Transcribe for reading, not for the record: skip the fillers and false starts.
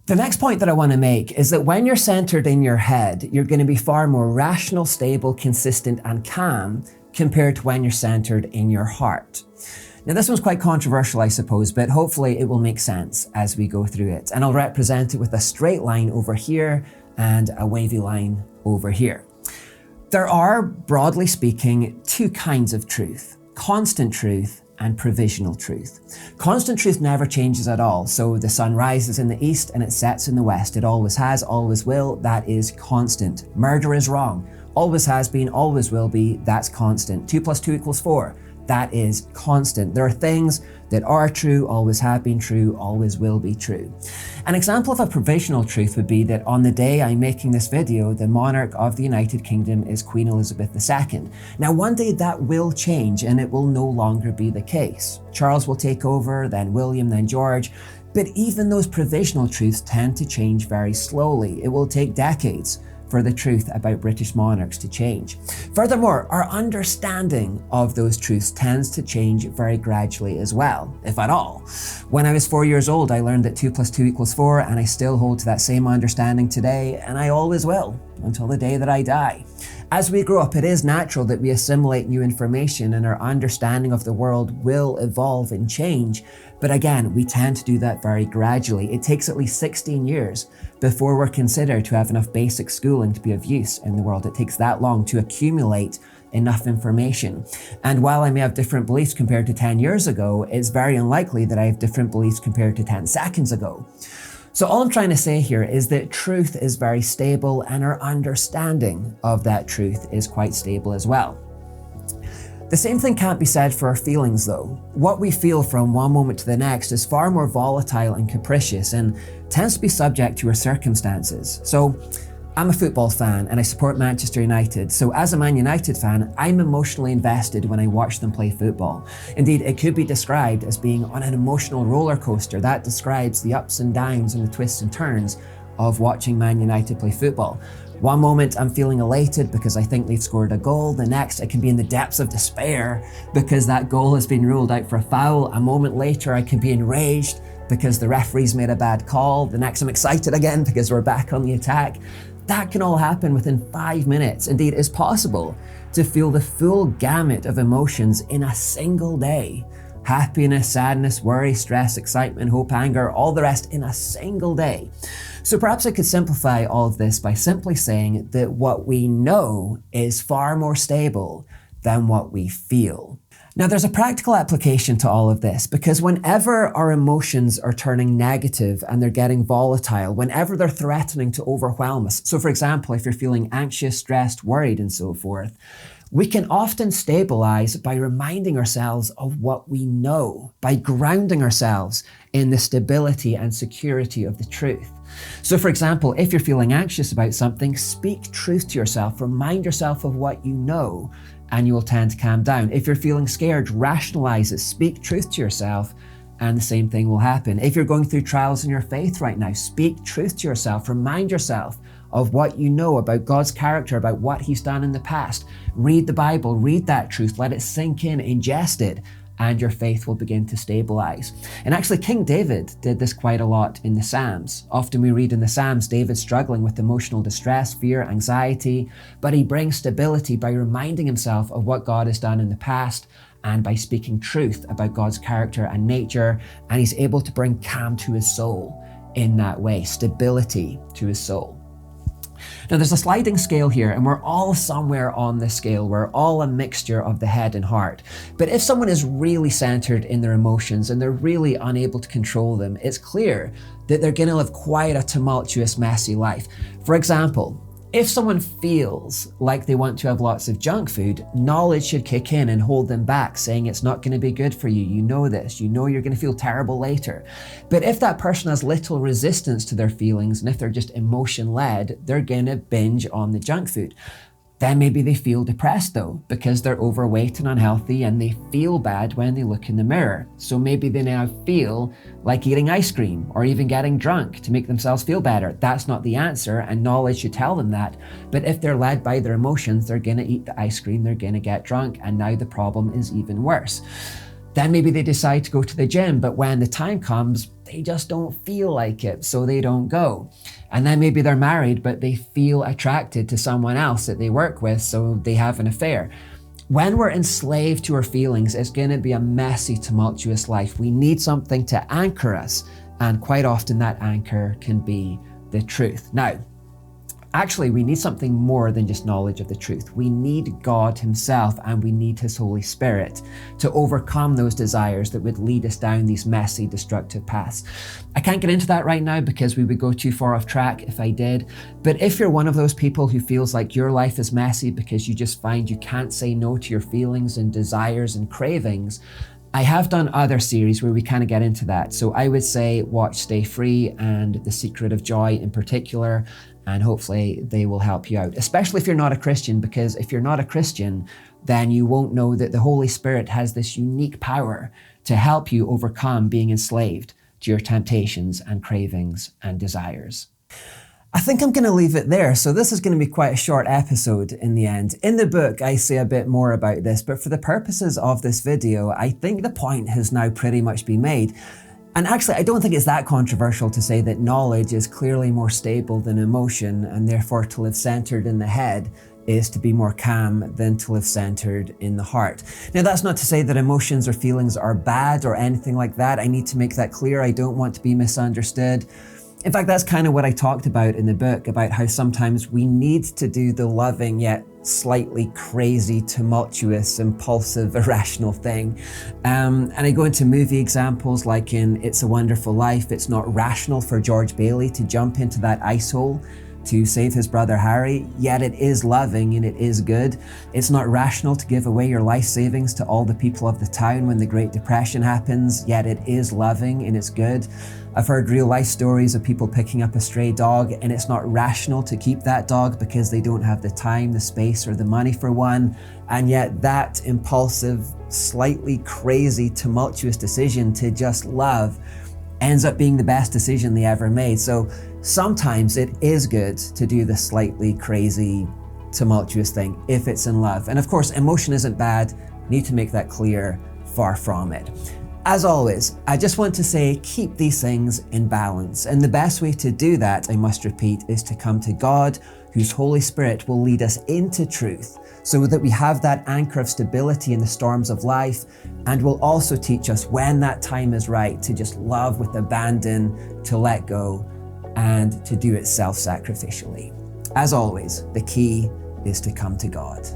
The next point that I want to make is that when you're centered in your head, you're going to be far more rational, stable, consistent, and calm compared to when you're centered in your heart. Now, this one's quite controversial, I suppose, but hopefully it will make sense as we go through it. And I'll represent it with a straight line over here and a wavy line over here. There are, broadly speaking, two kinds of truth: constant truth and provisional truth. Constant truth never changes at all. So the sun rises in the east and it sets in the west. It always has, always will. That is constant. Murder is wrong. Always has been, always will be. That's constant. 2 + 2 = 4. That is constant. There are things that are true, always have been true, always will be true. An example of a provisional truth would be that on the day I'm making this video, the monarch of the United Kingdom is Queen Elizabeth II. Now, one day that will change and it will no longer be the case. Charles will take over, then William, then George. But even those provisional truths tend to change very slowly. It will take decades for the truth about British monarchs to change. Furthermore, our understanding of those truths tends to change very gradually as well, if at all. When I was 4 years old, I learned that 2 + 2 = 4, and I still hold to that same understanding today, and I always will, until the day that I die. As we grow up, it is natural that we assimilate new information and our understanding of the world will evolve and change. But again, we tend to do that very gradually. It takes at least 16 years before we're considered to have enough basic schooling to be of use in the world. It takes that long to accumulate enough information. And while I may have different beliefs compared to 10 years ago, it's very unlikely that I have different beliefs compared to 10 seconds ago. So all I'm trying to say here is that truth is very stable and our understanding of that truth is quite stable as well. The same thing can't be said for our feelings though. What we feel from one moment to the next is far more volatile and capricious and tends to be subject to our circumstances. So I'm a football fan and I support Manchester United. So as a Man United fan, I'm emotionally invested when I watch them play football. Indeed, it could be described as being on an emotional roller coaster. That describes the ups and downs and the twists and turns of watching Man United play football. One moment I'm feeling elated because I think they've scored a goal. The next I can be in the depths of despair because that goal has been ruled out for a foul. A moment later I can be enraged because the referee's made a bad call. The next I'm excited again because we're back on the attack. That can all happen within 5 minutes. Indeed, it's possible to feel the full gamut of emotions in a single day. Happiness, sadness, worry, stress, excitement, hope, anger, all the rest in a single day. So perhaps I could simplify all of this by simply saying that what we know is far more stable than what we feel. Now, there's a practical application to all of this because whenever our emotions are turning negative and they're getting volatile, whenever they're threatening to overwhelm us, so for example, if you're feeling anxious, stressed, worried, and so forth, we can often stabilize by reminding ourselves of what we know, by grounding ourselves in the stability and security of the truth. So for example, if you're feeling anxious about something, speak truth to yourself, remind yourself of what you know, and you will tend to calm down. If you're feeling scared, rationalize it, speak truth to yourself, and the same thing will happen. If you're going through trials in your faith right now, speak truth to yourself, remind yourself of what you know about God's character, about what He's done in the past. Read the Bible, read that truth, let it sink in, ingest it, and your faith will begin to stabilize. And actually, King David did this quite a lot in the Psalms. Often we read in the Psalms, David struggling with emotional distress, fear, anxiety, but he brings stability by reminding himself of what God has done in the past and by speaking truth about God's character and nature, and he's able to bring calm to his soul in that way, stability to his soul. Now there's a sliding scale here and we're all somewhere on the scale. We're all a mixture of the head and heart. But if someone is really centered in their emotions and they're really unable to control them, it's clear that they're going to live quite a tumultuous, messy life. For example, if someone feels like they want to have lots of junk food, knowledge should kick in and hold them back, saying it's not going to be good for you. You know this. You know you're going to feel terrible later. But if that person has little resistance to their feelings, and if they're just emotion-led, they're going to binge on the junk food. Then maybe they feel depressed though, because they're overweight and unhealthy and they feel bad when they look in the mirror. So maybe they now feel like eating ice cream or even getting drunk to make themselves feel better. That's not the answer, and knowledge should tell them that. But if they're led by their emotions, they're gonna eat the ice cream, they're gonna get drunk, and now the problem is even worse. Then maybe they decide to go to the gym, but when the time comes, they just don't feel like it, so they don't go. And then maybe they're married, but they feel attracted to someone else that they work with, so they have an affair. When we're enslaved to our feelings, it's going to be a messy, tumultuous life. We need something to anchor us, and quite often that anchor can be the truth. Now, actually, we need something more than just knowledge of the truth. We need God himself, and we need his Holy Spirit to overcome those desires that would lead us down these messy, destructive paths. I can't get into that right now because we would go too far off track if I did. But if you're one of those people who feels like your life is messy because you just find you can't say no to your feelings and desires and cravings, I have done other series where we kind of get into that. So I would say watch Stay Free and The Secret of Joy in particular, and hopefully they will help you out, especially if you're not a Christian, because if you're not a Christian, then you won't know that the Holy Spirit has this unique power to help you overcome being enslaved to your temptations and cravings and desires. I think I'm going to leave it there. So this is going to be quite a short episode in the end. In the book, I say a bit more about this, but for the purposes of this video, I think the point has now pretty much been made. And actually, I don't think it's that controversial to say that knowledge is clearly more stable than emotion, and therefore to live centered in the head is to be more calm than to live centered in the heart. Now, that's not to say that emotions or feelings are bad or anything like that. I need to make that clear. I don't want to be misunderstood. In fact, that's kind of what I talked about in the book, about how sometimes we need to do the loving yet slightly crazy, tumultuous, impulsive, irrational thing. And I go into movie examples like in It's a Wonderful Life. It's not rational for George Bailey to jump into that ice hole to save his brother Harry, yet it is loving and it is good. It's not rational to give away your life savings to all the people of the town when the Great Depression happens, yet it is loving and it's good. I've heard real life stories of people picking up a stray dog, and it's not rational to keep that dog because they don't have the time, the space, or the money for one. And yet that impulsive, slightly crazy, tumultuous decision to just love ends up being the best decision they ever made. So sometimes it is good to do the slightly crazy, tumultuous thing if it's in love. And of course, emotion isn't bad. Need to make that clear, far from it. As always, I just want to say, keep these things in balance. And the best way to do that, I must repeat, is to come to God, whose Holy Spirit will lead us into truth, so that we have that anchor of stability in the storms of life, and will also teach us when that time is right to just love with abandon, to let go, and to do it self-sacrificially. As always, the key is to come to God.